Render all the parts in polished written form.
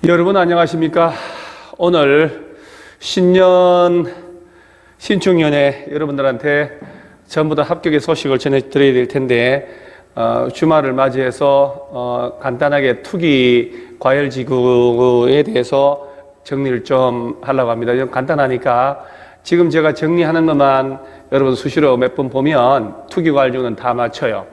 여러분 안녕하십니까? 오늘 신축년에 여러분들한테 전부 다 합격의 소식을 전해드려야 될 텐데 주말을 맞이해서 간단하게 투기 과열지구에 대해서 정리를 좀 하려고 합니다. 좀 간단하니까 지금 제가 정리하는 것만 여러분 수시로 몇 번 보면 투기 과열지구는 다 맞춰요.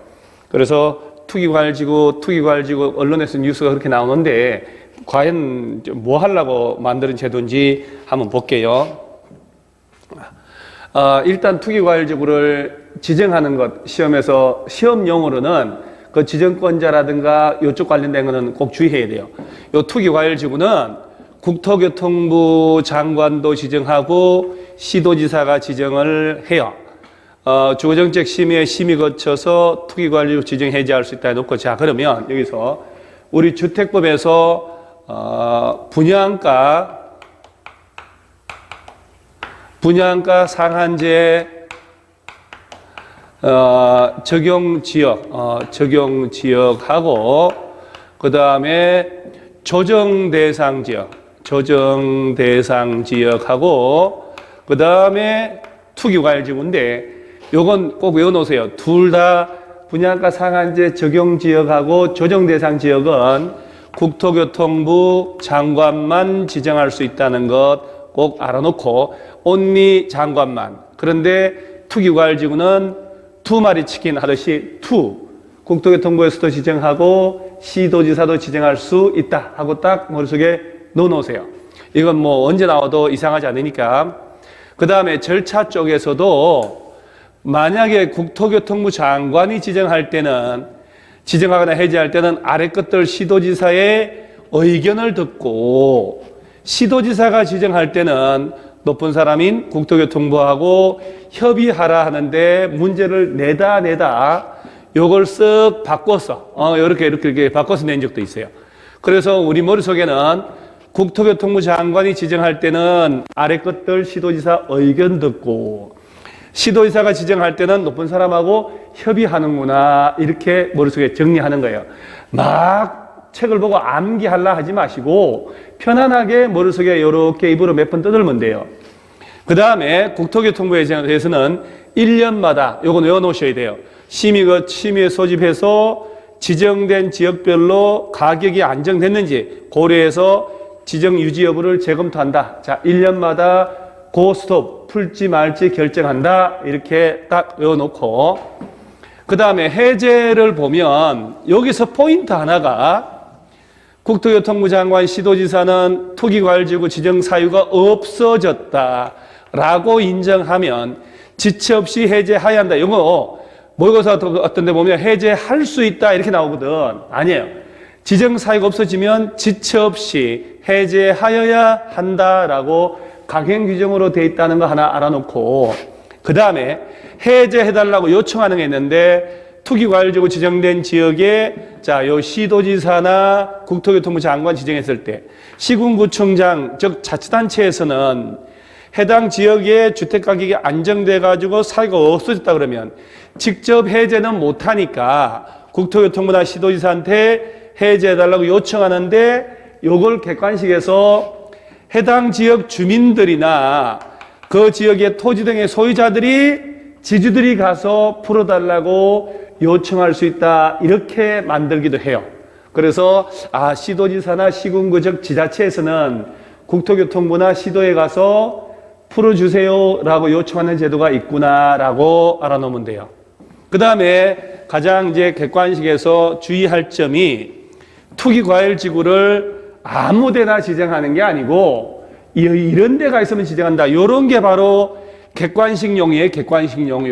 그래서 투기 과열지구 언론에서 뉴스가 그렇게 나오는데 과연 뭐 하려고 만드는 제도인지 한번 볼게요. 일단 투기과열지구를 지정하는 것, 시험용으로는 그 지정권자라든가 이쪽 관련된 거는 꼭 주의해야 돼요. 이 투기과열지구는 국토교통부 장관도 지정하고 시도지사가 지정을 해요. 주거정책 심의 거쳐서 투기과열지구 지정 해제할 수 있다 해놓고, 자, 그러면 여기서 우리 주택법에서 분양가 상한제 적용 지역하고 그 다음에 조정 대상 지역하고 그 다음에 투기과열지구인데 요건 꼭 외워놓으세요. 둘 다 분양가 상한제 적용 지역하고 조정 대상 지역은 국토교통부 장관만 지정할 수 있다는 것 꼭 알아놓고, only 장관만. 그런데 투기과열지구는 두 마리 치킨 하듯이 국토교통부에서도 지정하고 시도지사도 지정할 수 있다 하고 딱 머릿속에 넣어놓으세요. 이건 뭐 언제 나와도 이상하지 않으니까. 그 다음에 절차 쪽에서도 만약에 국토교통부 장관이 지정하거나 해제할 때는 아래 것들 시도지사의 의견을 듣고, 시도지사가 지정할 때는 높은 사람인 국토교통부하고 협의하라 하는데 문제를 내다 요걸 쓱 바꿔서 이렇게 바꿔서 낸 적도 있어요. 그래서 우리 머릿속에는 국토교통부 장관이 지정할 때는 아래 것들 시도지사 의견 듣고, 시도지사가 지정할 때는 높은 사람하고 협의하는구나, 이렇게 머릿속에 정리하는 거예요. 막 책을 보고 암기하려 하지 마시고 편안하게 머릿속에 이렇게 입으로 몇 번 떠들면 돼요. 그 다음에 국토교통부에 대해서는 1년마다 요건 외워놓으셔야 돼요. 심의 소집해서 지정된 지역별로 가격이 안정됐는지 고려해서 지정 유지 여부를 재검토한다. 자, 1년마다 고스톱 풀지 말지 결정한다. 이렇게 딱 외워놓고, 그 다음에 해제를 보면 여기서 포인트 하나가, 국토교통부 장관 시도지사는 투기과열지구 지정 사유가 없어졌다라고 인정하면 지체 없이 해제해야 한다. 이거 모의고사 어떤 데 보면 해제할 수 있다 이렇게 나오거든. 아니에요. 지정 사유가 없어지면 지체 없이 해제하여야 한다라고 강행 규정으로 돼 있다는 거 하나 알아놓고, 그 다음에 해제해달라고 요청하는 게 있는데, 투기과열지구 지정된 지역에 요 시도지사나 국토교통부 장관 지정했을 때 시군구청장, 즉 자치단체에서는 해당 지역의 주택가격이 안정돼 가지고 사유가 없어졌다 그러면 직접 해제는 못하니까 국토교통부나 시도지사한테 해제해달라고 요청하는데, 요걸 객관식에서 해당 지역 주민들이나 그 지역의 토지 등의 지주들이 가서 풀어달라고 요청할 수 있다, 이렇게 만들기도 해요. 그래서 시도지사나 시군구, 즉 지자체에서는 국토교통부나 시도에 가서 풀어주세요 라고 요청하는 제도가 있구나 라고 알아놓으면 돼요. 그 다음에 가장 이제 객관식에서 주의할 점이, 투기과열지구를 아무 데나 지정하는 게 아니고 이런 데가 있으면 지정한다, 요런 게 바로 객관식용이에요. 객관식용.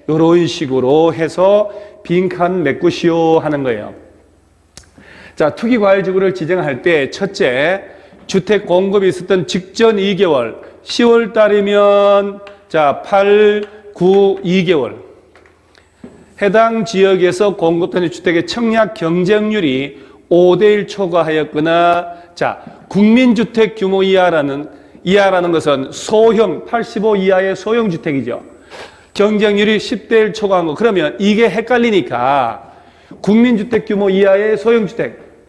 요런 식으로 해서 빈칸 메꾸시오 하는 거예요. 자, 투기과열지구를 지정할 때 첫째, 주택 공급이 있었던 직전 2개월, 10월 달이면 8, 9, 2개월. 해당 지역에서 공급되는 주택의 청약 경쟁률이 5대1 초과하였거나, 국민주택 규모 이하라는 것은 소형, 85 이하의 소형 주택이죠. 경쟁률이 10대 1 초과한 거. 그러면 이게 헷갈리니까 국민주택 규모 이하의 소형주택,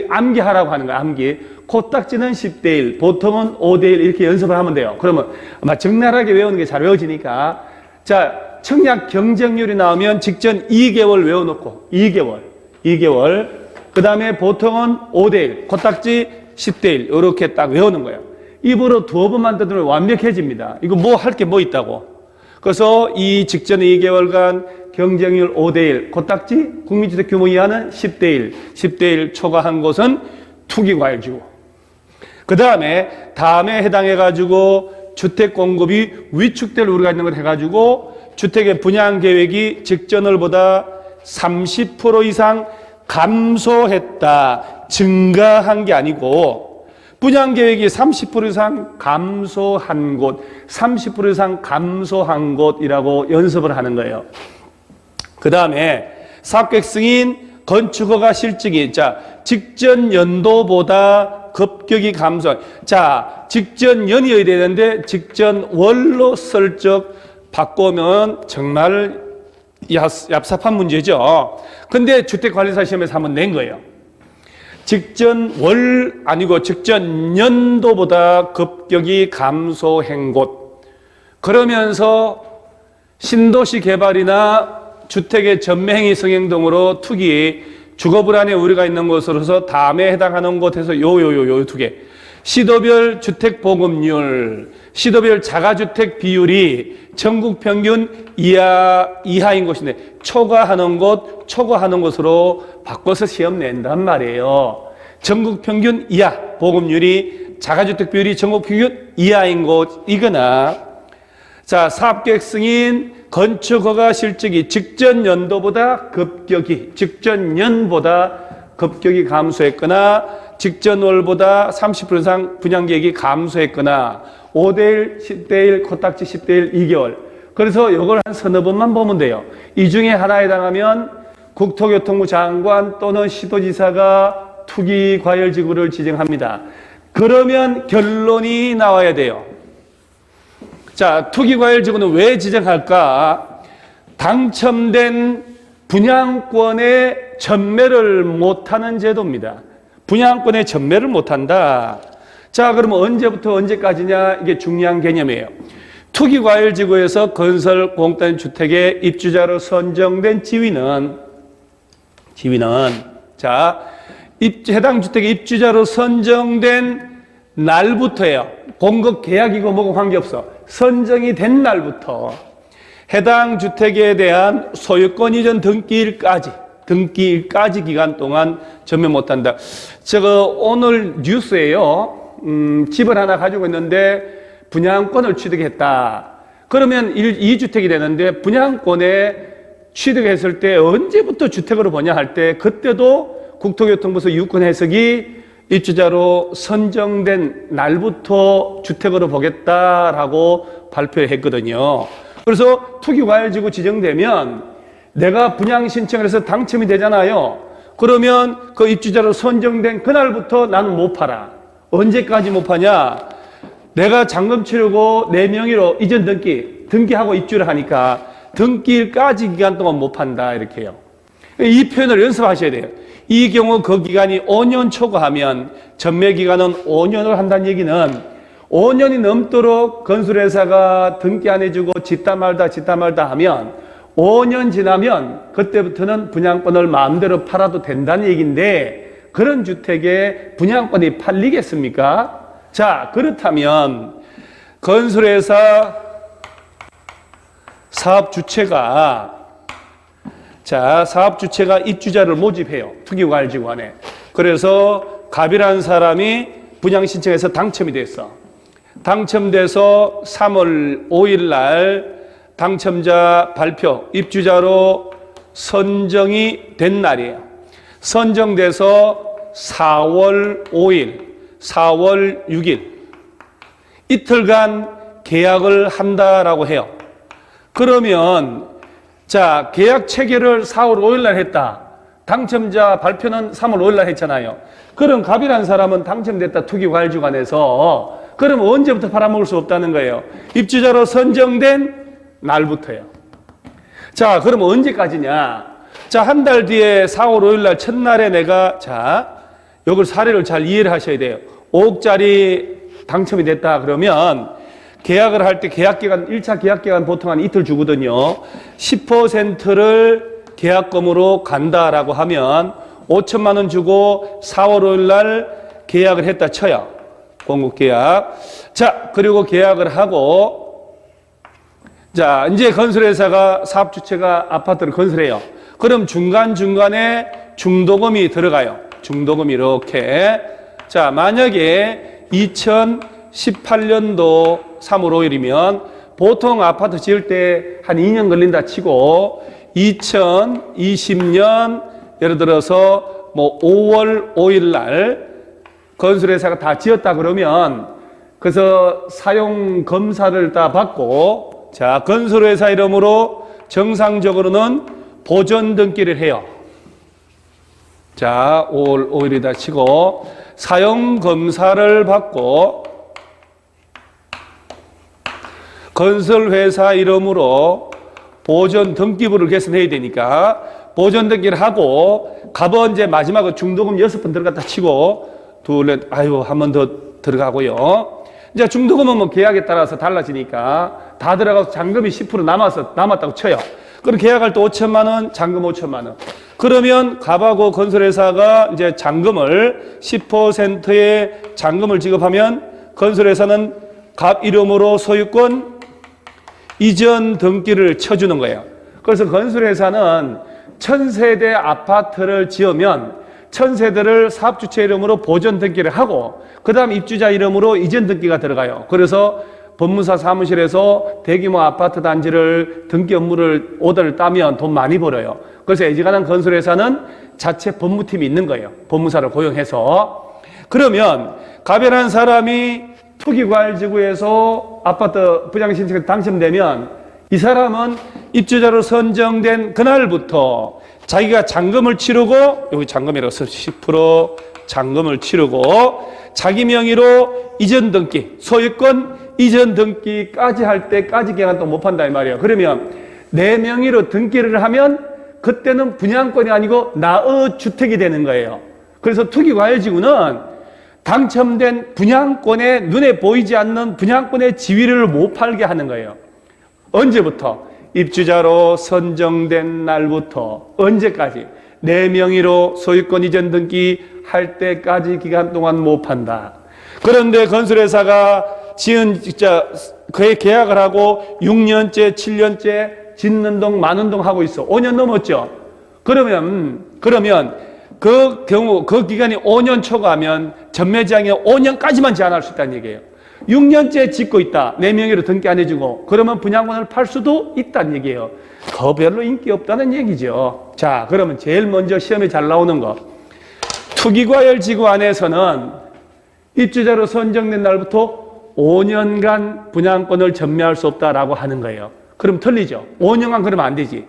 암기하라고 하는 거야, 암기. 코딱지는 10대 1, 보통은 5대 1 이렇게 연습을 하면 돼요. 그러면 아마 적나라하게 외우는 게 잘 외워지니까. 자, 청약 경쟁률이 나오면 직전 2개월 외워놓고, 2개월. 그 다음에 보통은 5대 1, 코딱지 10대 1, 이렇게 딱 외우는 거예요. 입으로 두어 번만 듣으면 완벽해집니다. 이거 뭐 할 게 뭐 있다고. 그래서 이 직전 2개월간 경쟁률 5대 1, 코딱지 국민주택 규모 이하는 10대 1, 10대 1 초과한 곳은 투기과열지구. 그 다음에 해당해가지고 주택 공급이 위축될 우려가 있는 걸 해가지고 주택의 분양 계획이 직전월보다 30% 이상 감소했다, 증가한 게 아니고 분양 계획이 30% 이상 감소한 곳, 30% 이상 감소한 곳이라고 연습을 하는 거예요. 그 다음에 사업계획 승인, 건축허가 실증이, 자, 직전 연도보다 급격히 감소. 자, 직전 연이어야 되는데 직전 월로 슬쩍 바꾸면 정말 얍삽한 문제죠. 근데 주택관리사 시험에서 한번 낸 거예요. 직전 월 아니고 직전 연도보다 급격히 감소한 곳. 그러면서 신도시 개발이나 주택의 전매행위 성행 등으로 투기, 주거불안의 우려가 있는 곳으로서 다음에 해당하는 곳에서 요 두 개. 시도별 주택 보급률, 시도별 자가주택 비율이 전국 평균 이하인 곳인데 초과하는 곳으로 바꿔서 시험 낸단 말이에요. 전국 평균 이하 보급률이 자가주택 비율이 전국 평균 이하인 곳이거나, 자, 사업계획 승인, 건축허가 실적이 직전 연보다 급격히 감소했거나 직전 월보다 30% 이상 분양계획이 감소했거나 5대 1, 10대 1, 코딱지 10대 1, 2개월. 그래서 이걸 한 서너 번만 보면 돼요. 이 중에 하나에 해당하면 국토교통부 장관 또는 시도지사가 투기과열지구를 지정합니다. 그러면 결론이 나와야 돼요. 자, 투기과열지구는 왜 지정할까? 당첨된 분양권의 전매를 못하는 제도입니다. 분양권의 전매를 못한다. 자, 그러면 언제부터 언제까지냐? 이게 중요한 개념이에요. 투기과열지구에서 건설 공단 주택의 입주자로 선정된 지위는 자, 해당 주택의 입주자로 선정된 날부터예요. 공급 계약이고 뭐고 관계없어. 선정이 된 날부터 해당 주택에 대한 소유권 이전 등기일까지 기간 동안 전매 못한다. 제가 오늘 뉴스에요. 집을 하나 가지고 있는데 분양권을 취득했다. 그러면 2주택이 되는데 분양권에 취득했을 때 언제부터 주택으로 보냐 할 때 그때도 국토교통부에서 유권 해석이 입주자로 선정된 날부터 주택으로 보겠다라고 발표했거든요. 그래서 투기과열지구 지정되면 내가 분양 신청을 해서 당첨이 되잖아요. 그러면 그 입주자로 선정된 그날부터 나는 못 팔아. 언제까지 못 파냐? 내가 잔금 치르고 내 명의로 이전 등기하고 입주를 하니까 등기일까지 기간 동안 못 판다 이렇게 해요. 이 표현을 연습하셔야 돼요. 이 경우 그 기간이 5년 초과하면 전매 기간은 5년을 한다는 얘기는 5년이 넘도록 건설회사가 등기 안 해주고 짓다 말다 하면 5년 지나면 그때부터는 분양권을 마음대로 팔아도 된다는 얘기인데 그런 주택에 분양권이 팔리겠습니까? 자, 그렇다면 건설회사 사업주체가 입주자를 모집해요. 투기과열지구 안에. 그래서 갑이라는 사람이 분양 신청해서 당첨이 됐어. 당첨돼서 3월 5일 날 당첨자 발표, 입주자로 선정이 된 날이에요. 선정돼서 4월 5일, 4월 6일 이틀간 계약을 한다라고 해요. 그러면 자, 계약 체결을 4월 5일 날 했다. 당첨자 발표는 3월 5일 날 했잖아요. 그럼 갑이라는 사람은 당첨됐다. 투기과열지구안에서. 그럼 언제부터 팔아먹을 수 없다는 거예요? 입주자로 선정된 날부터요. 자, 그럼 언제까지냐? 자, 한 달 뒤에 4월 5일 날 첫날에 내가, 자, 요걸 사례를 잘 이해를 하셔야 돼요. 5억짜리 당첨이 됐다 그러면 계약을 할 때 계약기간, 1차 계약기간 보통 한 이틀 주거든요. 10%를 계약금으로 간다라고 하면 5천만 원 주고 4월 5일 날 계약을 했다 쳐요. 공급계약. 자, 그리고 계약을 하고, 자, 이제 건설회사가 사업주체가 아파트를 건설해요. 그럼 중간중간에 중도금이 들어가요. 중도금이 이렇게. 자, 만약에 2018년도 3월 5일이면 보통 아파트 지을 때 한 2년 걸린다 치고 2020년 예를 들어서 뭐 5월 5일 날 건설회사가 다 지었다 그러면 그래서 사용 검사를 다 받고 자, 건설회사 이름으로 정상적으로는 보존 등기를 해요. 자, 5월 5일이다 치고 사용 검사를 받고 건설회사 이름으로 보존 등기부를 개설해야 되니까 보존 등기를 하고 갑은 이제 마지막으로 중도금 6번 들어갔다 치고 둘, 아유, 한 번 더 들어가고요. 이제 중도금은 뭐 계약에 따라서 달라지니까 다 들어가서 잔금이 10% 남았다고 쳐요. 그럼 계약할 때 5천만 원, 잔금 5천만 원. 그러면 갑하고 건설회사가 이제 잔금을 10%의 잔금을 지급하면 건설회사는 갑 이름으로 소유권 이전 등기를 쳐주는 거예요. 그래서 건설회사는 1000세대 아파트를 지으면 1000세대를 사업주체 이름으로 보존 등기를 하고 그 다음 입주자 이름으로 이전 등기가 들어가요. 그래서 법무사 사무실에서 대규모 아파트 단지를 등기 업무를 오더를 따면 돈 많이 벌어요. 그래서 애지간한 건설회사는 자체 법무팀이 있는 거예요. 법무사를 고용해서. 그러면 가변한 사람이 투기과열지구에서 아파트 분양신청에 당첨되면 이 사람은 입주자로 선정된 그날부터 자기가 잔금을 치르고 여기 잔금이라고 써 10% 잔금을 치르고 자기 명의로 이전 등기, 소유권 이전 등기까지 할 때까지 기간 동안 못 판다 이 말이에요. 그러면 내 명의로 등기를 하면 그때는 분양권이 아니고 나의 주택이 되는 거예요. 그래서 투기과열지구는 당첨된 분양권에 눈에 보이지 않는 분양권의 지위를 못 팔게 하는 거예요. 언제부터? 입주자로 선정된 날부터 언제까지? 내 명의로 소유권 이전 등기 할 때까지 기간 동안 못 판다. 그런데 건설회사가 지은 진짜 그의 계약을 하고 6년째, 7년째 짓는 동 마는 동 하고 있어. 5년 넘었죠. 그러면 그 경우 그 기간이 5년 초과하면 전매장에 5년까지만 제한할 수 있다는 얘기예요. 6년째 짓고 있다. 내 명의로 등기 안 해주고 그러면 분양권을 팔 수도 있다는 얘기예요. 더 별로 인기 없다는 얘기죠. 자, 그러면 제일 먼저 시험에 잘 나오는 거. 투기과열지구 안에서는 입주자로 선정된 날부터 5년간 분양권을 전매할 수 없다라고 하는 거예요. 그럼 틀리죠. 5년간 그러면 안 되지.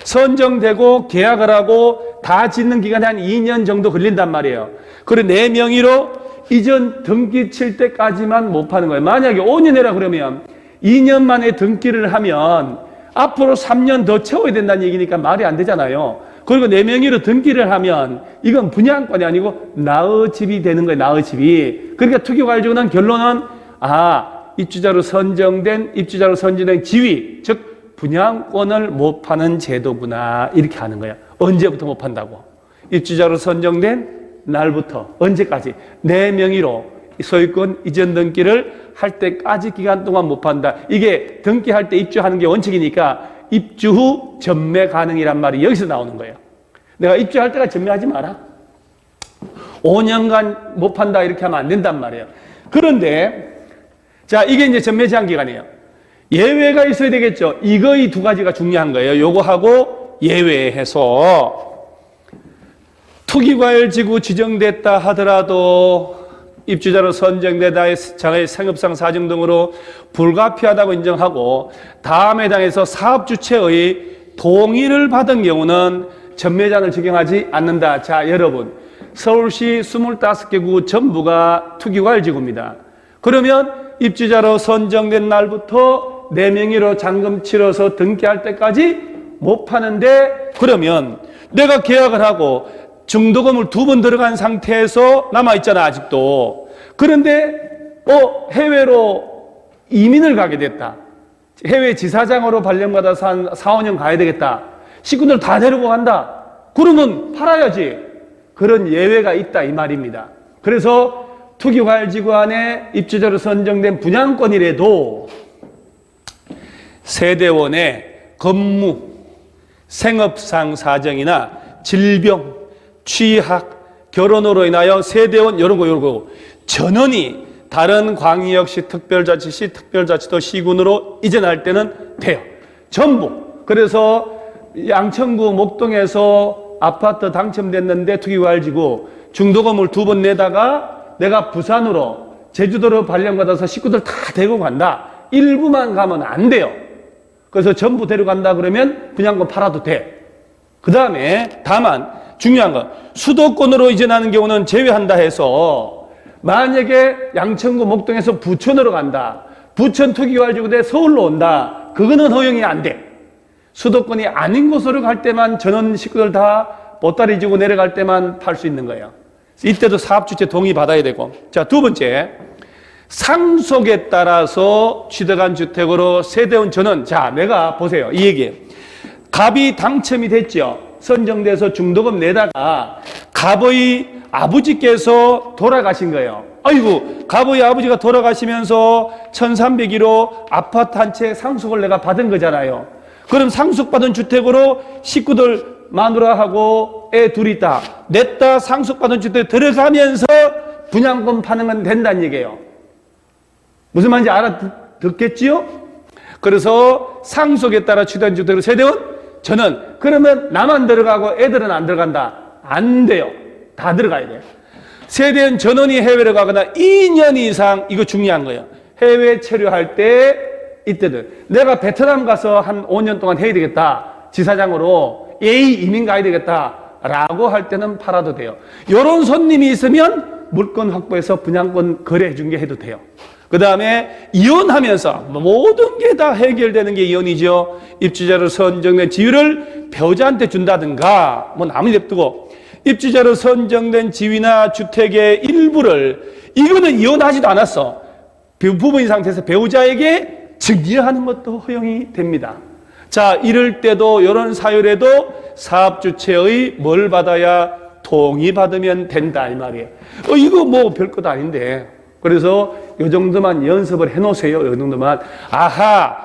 선정되고 계약을 하고 다 짓는 기간이 한 2년 정도 걸린단 말이에요. 그리고 내 명의로 이전 등기 칠 때까지만 못 파는 거예요. 만약에 5년이라 그러면 2년 만에 등기를 하면 앞으로 3년 더 채워야 된다는 얘기니까 말이 안 되잖아요. 그리고 내 명의로 등기를 하면 이건 분양권이 아니고 나의 집이 되는 거예요. 나의 집이. 그러니까 투기과열지구는 결론은 입주자로 선정된 지위, 즉 분양권을 못 파는 제도구나 이렇게 하는 거야. 언제부터 못 판다고? 입주자로 선정된 날부터 언제까지? 내 명의로 소유권 이전 등기를 할 때까지 기간 동안 못 판다. 이게 등기할 때 입주하는 게 원칙이니까 입주 후 전매 가능이란 말이 여기서 나오는 거예요. 내가 입주할 때가 전매하지 마라. 5년간 못 판다 이렇게 하면 안 된단 말이에요. 그런데 자, 이게 이제 전매 제한 기간이에요. 예외가 있어야 되겠죠. 이거 이 두 가지가 중요한 거예요. 요거하고 예외해서 투기과열지구 지정됐다 하더라도 입주자로 선정되다 장의 생업상 사정 등으로 불가피하다고 인정하고 다음 해당에서 사업주체의 동의를 받은 경우는 전매제한을 적용하지 않는다. 자, 여러분, 서울시 25개 구 전부가 투기과열지구입니다. 그러면 입주자로 선정된 날부터 내 명의로 잔금 치러서 등기할 때까지 못 파는데 그러면 내가 계약을 하고 중도금을 2번 들어간 상태에서 남아있잖아 아직도. 그런데 해외로 이민을 가게 됐다. 해외 지사장으로 발령받아서 한 4, 5년 가야 되겠다. 식구들 다 데리고 간다. 그러면 팔아야지. 그런 예외가 있다 이 말입니다. 그래서 투기과열지구 안에 입주자로 선정된 분양권이라도 세대원의 건무, 생업상 사정이나 질병, 취학, 결혼으로 인하여 세대원 이런 거 전원이 다른 광역시 특별자치시, 특별자치도 시군으로 이전할 때는 돼요. 전부. 그래서 양천구 목동에서 아파트 당첨됐는데 투기과열지구 중도금을 2번 내다가 내가 부산으로 제주도로 발령받아서 식구들 다 데리고 간다. 일부만 가면 안 돼요. 그래서 전부 데려간다 그러면 분양권 팔아도 돼. 그 다음에 다만 중요한 건 수도권으로 이전하는 경우는 제외한다 해서 만약에 양천구 목동에서 부천으로 간다. 부천 투기과열지구대 서울로 온다. 그거는 허용이 안 돼. 수도권이 아닌 곳으로 갈 때만 전원 식구들 다 보따리 지고 내려갈 때만 팔 수 있는 거예요. 이때도 사업주체 동의 받아야 되고. 자, 두 번째, 상속에 따라서 취득한 주택으로 세대원 전원. 자, 내가 보세요. 이 얘기예요. 갑이 당첨이 됐죠. 선정돼서 중도금 내다가 갑의 아버지께서 돌아가신 거예요. 아이고, 갑의 아버지가 돌아가시면서 1301호 아파트 한 채 상속을 내가 받은 거잖아요. 그럼 상속받은 주택으로 식구들 마누라하고 애 둘이 있다. 냈다 상속받은 주택에 들어가면서 분양권 파는 건 된다는 얘기예요. 무슨 말인지 알아듣겠지요? 그래서 상속에 따라 취득한 주택으로 세대원 저는 그러면 나만 들어가고 애들은 안 들어간다. 안 돼요. 다 들어가야 돼요. 세대원 전원이 해외로 가거나 2년 이상 이거 중요한 거예요. 해외 체류할 때 이때는 내가 베트남 가서 한 5년 동안 해야 되겠다. 지사장으로 이민 가야 되겠다 라고 할 때는 팔아도 돼요. 이런 손님이 있으면 물건 확보해서 분양권 거래해 준 게 해도 돼요. 그 다음에 이혼하면서 모든 게 다 해결되는 게 이혼이죠. 입주자로 선정된 지위를 배우자한테 준다든가 뭐 남을 냅두고 입주자로 선정된 지위나 주택의 일부를 이거는 이혼하지도 않았어. 부부인 상태에서 배우자에게 증여하는 것도 허용이 됩니다. 자, 이럴 때도 이런 사유에도 사업주체의 뭘 받아야 동의받으면 된다 이 말이에요. 이거 뭐 별것 아닌데. 그래서 이 정도만 연습을 해놓으세요. 이 정도만. 아하,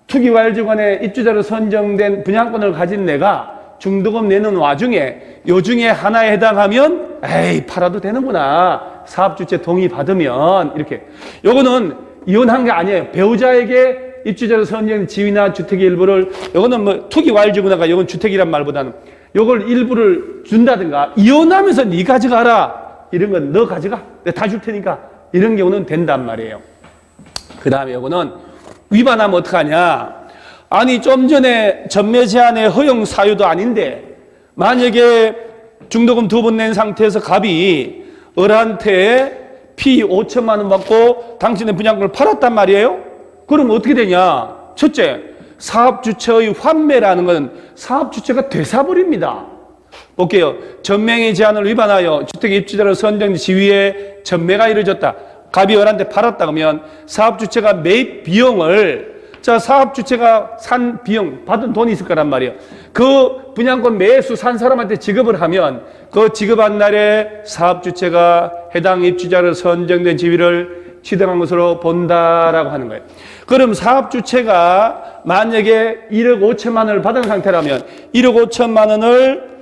투기과열지구안에 입주자로 선정된 분양권을 가진 내가 중도금 내는 와중에 요 중에 하나에 해당하면 에이 팔아도 되는구나. 사업주체 동의받으면 이렇게. 요거는 이혼한 게 아니에요. 배우자에게 입주자로 선정된 지위나 주택의 일부를 요거는 뭐 투기과열지구나가 요건 주택이란 말보다는 요걸 일부를 준다든가 이혼하면서 네 가져가라. 이런 건 너 가져가. 내가 다 줄 테니까. 이런 경우는 된단 말이에요. 그 다음에 요거는 위반하면 어떡하냐. 아니 좀 전에 전매 제한의 허용 사유도 아닌데 만약에 중도금 2번 낸 상태에서 갑이 을한테 피 5천만 원 받고 당신의 분양권을 팔았단 말이에요. 그럼 어떻게 되냐. 첫째, 사업주체의 환매라는 건 사업주체가 되사버립니다. 볼게요. 전매의 제한을 위반하여 주택 입주자로 선정된 지위에 전매가 이루어졌다. 갑이 을한테 팔았다 그러면 사업주체가 매입 비용을 자, 사업주체가 산 비용, 받은 돈이 있을 거란 말이에요. 그 분양권 매수 산 사람한테 지급을 하면 그 지급한 날에 사업주체가 해당 입주자로 선정된 지위를 취득한 것으로 본다라고 하는 거예요. 그럼 사업주체가 만약에 1억 5천만 원을 받은 상태라면 1억 5천만 원을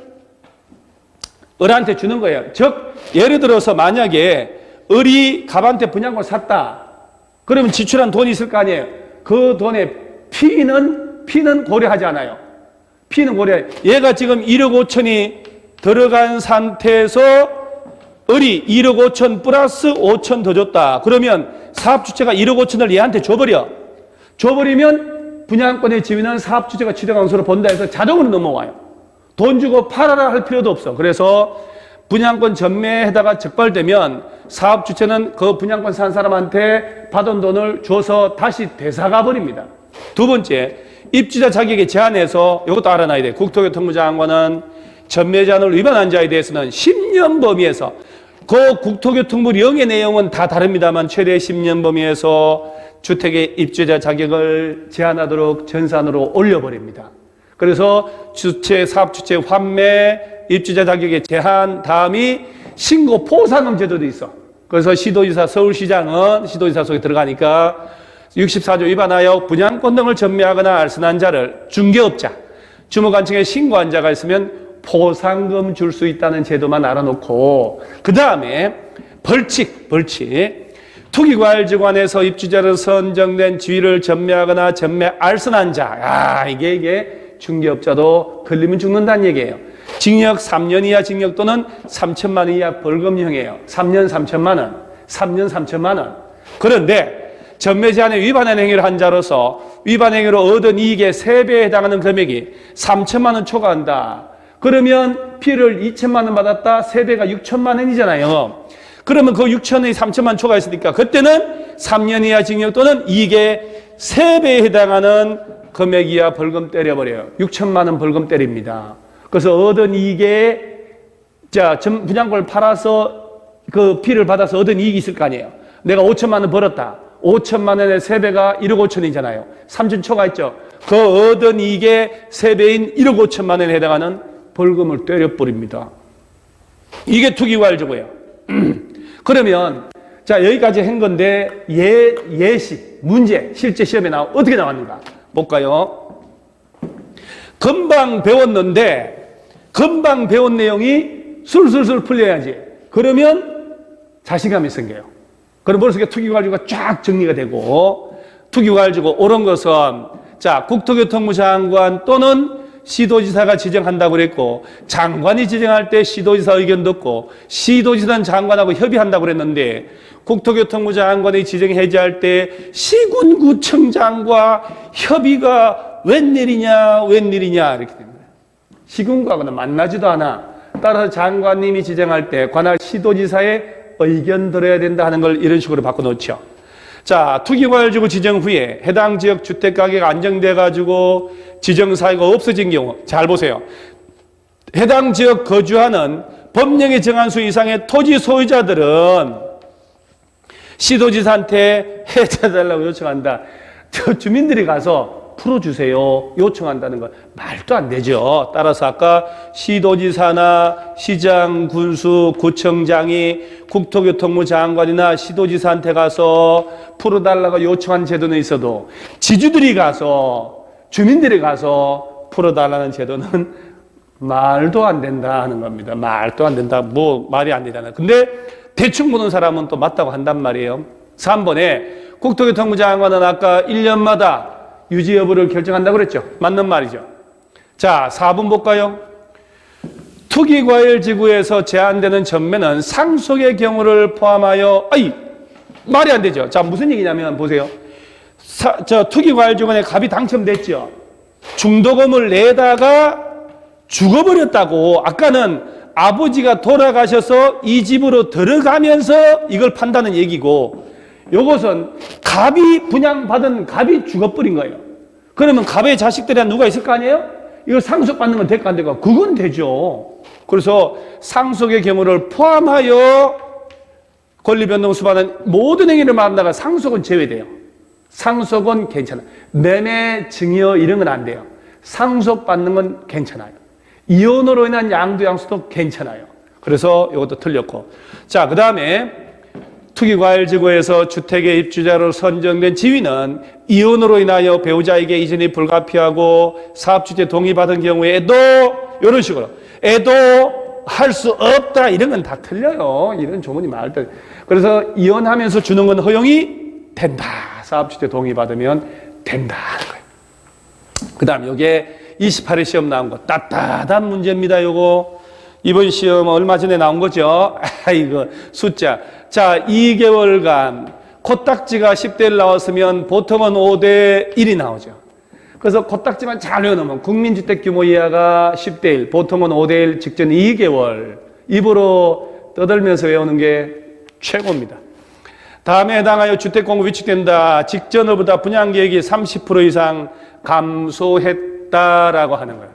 을한테 주는 거예요. 즉, 예를 들어서 만약에 을이 갑한테 분양권을 샀다. 그러면 지출한 돈이 있을 거 아니에요. 그 돈의 피는 고려하지 않아요. 피는 고려해. 얘가 지금 1억 5천이 들어간 상태에서 을이 1억 5천 플러스 5천 더 줬다. 그러면 사업주체가 1억 5천을 얘한테 줘버려. 줘버리면 분양권의 지위는 사업주체가 취득한 것으로 본다 해서 자동으로 넘어와요. 돈 주고 팔아라 할 필요도 없어. 그래서 분양권 전매에다가 적발되면 사업주체는 그 분양권 산 사람한테 받은 돈을 줘서 다시 되사가 버립니다. 두 번째, 입주자 자격에 제한해서 이것도 알아놔야 돼. 국토교통부 장관은 전매 제한을 위반한 자에 대해서는 10년 범위에서 그 국토교통부 령의 내용은 다 다릅니다만 최대 10년 범위에서 주택의 입주자 자격을 제한하도록 전산으로 올려버립니다. 그래서 사업주체 환매, 입주자 자격의 제한 다음이 신고 포상금 제도도 있어. 그래서 시도지사, 서울시장은 시도지사 속에 들어가니까 64조 위반하여 분양권 등을 전매하거나 알선한 자를 중개업자, 주무관청에 신고한 자가 있으면 포상금 줄 수 있다는 제도만 알아놓고 그 다음에 벌칙 투기과열지구안에서 입주자로 선정된 지위를 전매하거나 전매 알선한 자, 이게 중개업자도 걸리면 죽는다는 얘기예요. 징역 3년 이하 징역 또는 3천만 원 이하 벌금형이에요. 3년 3천만 원, 3년 3천만 원. 그런데 전매 제한에 위반한 행위를 한 자로서 위반 행위로 얻은 이익의 3배에 해당하는 금액이 3천만 원 초과한다. 그러면 피해를 2천만 원 받았다. 3배가 6천만 원이잖아요. 그러면 그 6천원이 3천만 초과했으니까 그때는 3년 이하 징역 또는 이익의 3배에 해당하는 금액 이하 벌금 때려버려요. 6천만 원 벌금 때립니다. 그래서 얻은 이익에 분양권을 팔아서 그 피해를 받아서 얻은 이익이 있을 거 아니에요. 내가 5천만 원 벌었다. 5천만 원의 3배가 1억 5천이잖아요. 3천 초과했죠. 그 얻은 이익의 3배인 1억 5천만 원에 해당하는 벌금을 때려버립니다. 이게 투기과열지구예요. 그러면 여기까지 한 건데 예시 문제 실제 시험에 어떻게 나왔는가 볼까요? 금방 배웠는데 금방 배운 내용이 술술술 풀려야지. 그러면 자신감이 생겨요. 그럼 머릿속에 투기과열지구가 쫙 정리가 되고, 투기과열지구 옳은 것은 국토교통부 장관 또는 시도지사가 지정한다고 그랬고, 장관이 지정할 때 시도지사 의견 듣고 시도지사는 장관하고 협의한다고 그랬는데, 국토교통부 장관이 지정 해제할 때 시군구청장과 협의가 웬일이냐 이렇게 됩니다. 시군구하고는 만나지도 않아. 따라서 장관님이 지정할 때 관할 시도지사의 의견 들어야 된다 하는 걸 이런 식으로 바꿔놓죠. 투기과열지구 지정 후에 해당 지역 주택가격이 안정돼가지고 지정사유가 없어진 경우, 잘 보세요. 해당 지역 거주하는 법령에 정한 수 이상의 토지 소유자들은 시도지사한테 해제해달라고 요청한다. 주민들이 가서 풀어주세요 요청한다는 건 말도 안 되죠. 따라서 아까 시도지사나 시장, 군수, 구청장이 국토교통부 장관이나 시도지사한테 가서 풀어달라고 요청한 제도는 있어도 지주들이 가서, 주민들이 가서 풀어달라는 제도는 말도 안 된다 하는 겁니다. 말도 안 된다. 말이 안 되잖아요. 근데 대충 보는 사람은 또 맞다고 한단 말이에요. 3번에 국토교통부 장관은 아까 1년마다 유지 여부를 결정한다고 그랬죠. 맞는 말이죠. 4번 볼까요? 투기과열지구에서 제한되는 전매는 상속의 경우를 포함하여, 말이 안 되죠. 무슨 얘기냐면 보세요. 투기과열지구에 갑이 당첨됐죠. 중도금을 내다가 죽어버렸다고. 아까는 아버지가 돌아가셔서 이 집으로 들어가면서 이걸 판다는 얘기고, 요것은 갑이 분양받은 갑이 죽어버린 거예요. 그러면 갑의 자식들이 누가 있을 거 아니에요? 이걸 상속받는 건 될까 안 될까? 그건 되죠. 그래서 상속의 경우를 포함하여 권리변동 수반은 모든 행위를 말한다가 상속은 제외돼요. 상속은 괜찮아요. 매매, 증여 이런 건 안 돼요. 상속받는 건 괜찮아요. 이혼으로 인한 양도 양수도 괜찮아요. 그래서 이것도 틀렸고. 그 다음에 투기과열지구에서 주택의 입주자로 선정된 지위는 이혼으로 인하여 배우자에게 이전이 불가피하고 사업주체 동의받은 경우에도 이런 식으로 할 수 없다. 이런 건 다 틀려요. 이런 조문이 많을 때. 그래서 이혼하면서 주는 건 허용이 된다. 사업주체 동의받으면 된다 하는 거예요. 그 다음 요게 28회 시험 나온 거 따뜻한 문제입니다. 요거 이번 시험 얼마 전에 나온 거죠. 이거 숫자. 2개월간 코딱지가 10대 1 나왔으면 보통은 5대 1이 나오죠. 그래서 코딱지만 잘 외워놓으면 국민주택 규모 이하가 10대 1, 보통은 5대 1 직전 2개월 입으로 떠들면서 외우는 게 최고입니다. 다음에 해당하여 주택공급 위축된다. 직전으로보다 분양계획이 30% 이상 감소했다라고 하는 거예요.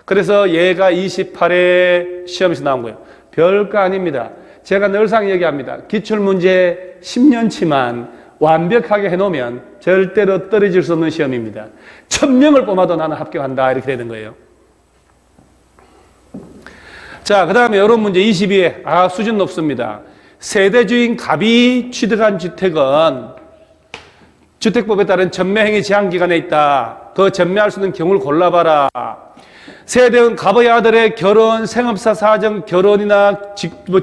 그래서 얘가 28회 시험에서 나온 거예요. 별거 아닙니다. 제가 늘상 얘기합니다. 기출문제 10년치만 완벽하게 해놓으면 절대로 떨어질 수 없는 시험입니다. 1000명을 뽑아도 나는 합격한다 이렇게 되는 거예요. 자, 그 다음에 이런 문제 22회. 수준 높습니다. 세대주인 갑이 취득한 주택은 주택법에 따른 전매행위 제한기간에 있다. 더 전매할 수 있는 경우를 골라봐라. 세대는 갑의 아들의 결혼, 생업사 사정, 결혼이나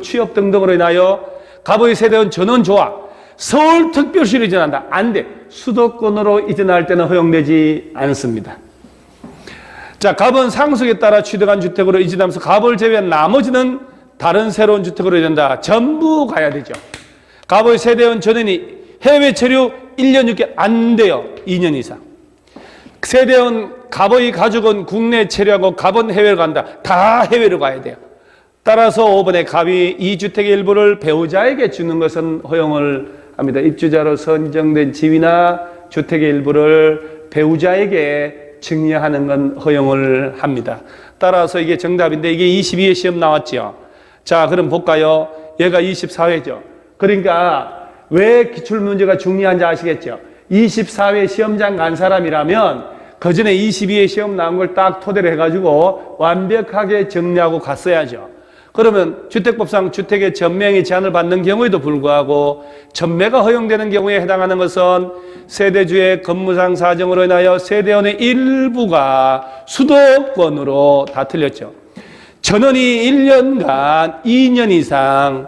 취업 등등으로 인하여 갑의 세대는 전원 조합, 서울특별시로 이전한다. 안 돼. 수도권으로 이전할 때는 허용되지 않습니다. 자, 갑은 상속에 따라 취득한 주택으로 이전하면서 갑을 제외한 나머지는 다른 새로운 주택으로 이전한다. 전부 가야 되죠. 갑의 세대원 전원이 해외 체류 1년 6개월 안 돼요. 2년 이상. 세대원 갑의 가족은 국내 체류하고 갑은 해외로 간다. 다 해외로 가야 돼요. 따라서 5번에 갑이 이 주택의 일부를 배우자에게 주는 것은 허용을 합니다. 입주자로 선정된 지위나 주택의 일부를 배우자에게 증여하는 건 허용을 합니다. 따라서 이게 정답인데 이게 22회 시험 나왔죠. 자, 그럼 볼까요? 얘가 24회죠. 그러니까 왜 기출문제가 중요한지 아시겠죠? 24회 시험장 간 사람이라면 그 전에 22회 시험 나온 걸 딱 토대로 해가지고 완벽하게 정리하고 갔어야죠. 그러면 주택법상 주택의 전매행위 제한을 받는 경우에도 불구하고 전매가 허용되는 경우에 해당하는 것은 세대주의 건무상 사정으로 인하여 세대원의 일부가 수도권으로 다 틀렸죠. 전원이 1년간 2년 이상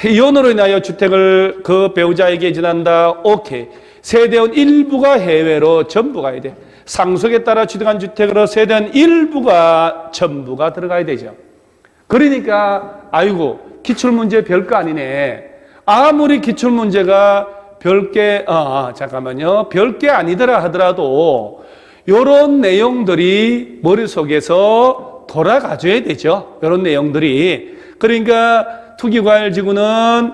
이혼으로 인하여 주택을 그 배우자에게 전한다. 오케이. 세대원 일부가 해외로 전부 가야 돼. 상속에 따라 취득한 주택으로 세대원 일부가 전부가 들어가야 되죠. 그러니까 아이고 기출문제 별거 아니네. 아무리 기출문제가 별게 잠깐만요. 별게 아니더라 하더라도 요런 내용들이 머릿속에서 돌아가줘야 되죠. 요런 내용들이. 그러니까 투기과열지구는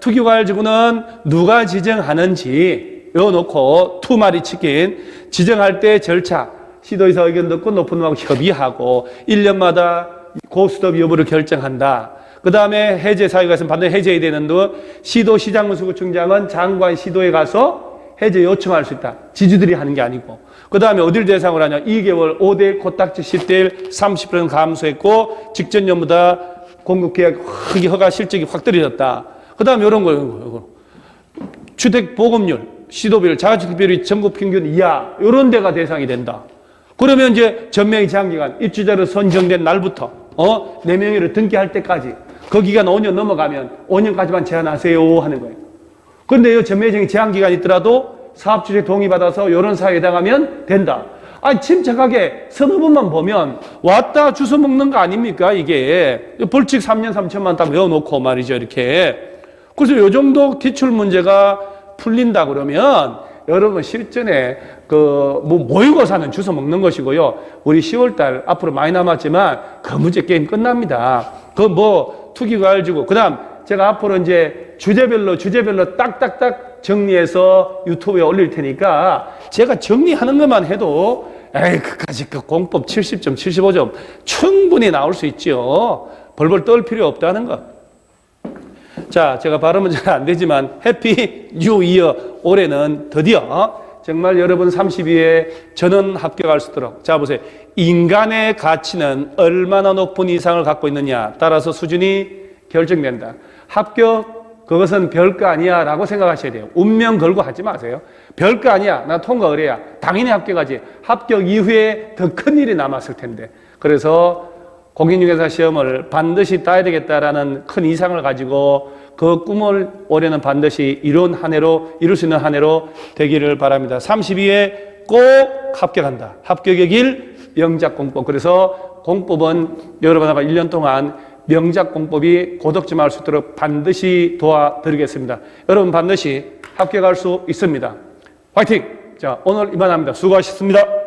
투기과열지구는 누가 지정하는지 요 놓고 투마리 치킨 지정할 때 절차 시도의사 의견 듣고 높은 놈하고 협의하고 1년마다 고스톱 여부를 결정한다. 그 다음에 해제 사유가 있으면 반드시 해제해야 되는데 시도시장문수구청장은 장관 시도에 가서 해제 요청할 수 있다. 지주들이 하는 게 아니고. 그 다음에 어딜 대상으로 하냐. 2개월 5대1 코딱지 10대1 30% 감소했고 직전 연보다 공급계약 허가 실적이 확 떨어졌다. 그 다음에 이런 거 주택보급률, 시도비율, 자가주택비율이 전국 평균 이하 이런 데가 대상이 된다. 그러면 이제 전매행위 제한기간 입주자로 선정된 날부터 4명으로 등기할 때까지 그 기간 5년 넘어가면 5년까지만 제한하세요 하는 거예요. 그런데 이 전매행위 제한기간이 있더라도 사업주택 동의받아서 이런 사유에 해당하면 된다. 아니 침착하게 서너 번만 보면 왔다 주워 먹는 거 아닙니까 이게. 벌칙 3년 3천만 딱 외워놓고 말이죠 이렇게. 그래서 이 정도 기출문제가 풀린다 그러면 여러분 실전에 모의고사는 주워 먹는 것이고요. 우리 10월달 앞으로 많이 남았지만 그 문제 게임 끝납니다. 투기과열지구. 그 다음 제가 앞으로 이제 주제별로 딱딱딱 정리해서 유튜브에 올릴 테니까 제가 정리하는 것만 해도 그까짓 공법 70점, 75점 충분히 나올 수 있죠. 벌벌 떨 필요 없다는 것. 자, 제가 발음은 잘 안 되지만 해피 뉴 이어 올해는 드디어 정말 여러분 32회 전원 합격할 수 있도록. 자, 보세요. 인간의 가치는 얼마나 높은 이상을 갖고 있느냐 따라서 수준이 결정된다. 합격 그것은 별거 아니야 라고 생각하셔야 돼요. 운명 걸고 하지 마세요. 별거 아니야. 나 통과 의뢰야. 당연히 합격하지. 합격 이후에 더 큰 일이 남았을 텐데. 그래서 공인중개사 시험을 반드시 따야 되겠다라는 큰 이상을 가지고 그 꿈을 올해는 반드시 이룰 수 있는 한 해로 되기를 바랍니다. 32회 꼭 합격한다. 합격의 길 명작공법. 그래서 공법은 여러분과 1년 동안 명작공법이 고득점할 수 있도록 반드시 도와드리겠습니다. 여러분 반드시 합격할 수 있습니다. 화이팅! 자, 오늘 이만합니다. 수고하셨습니다.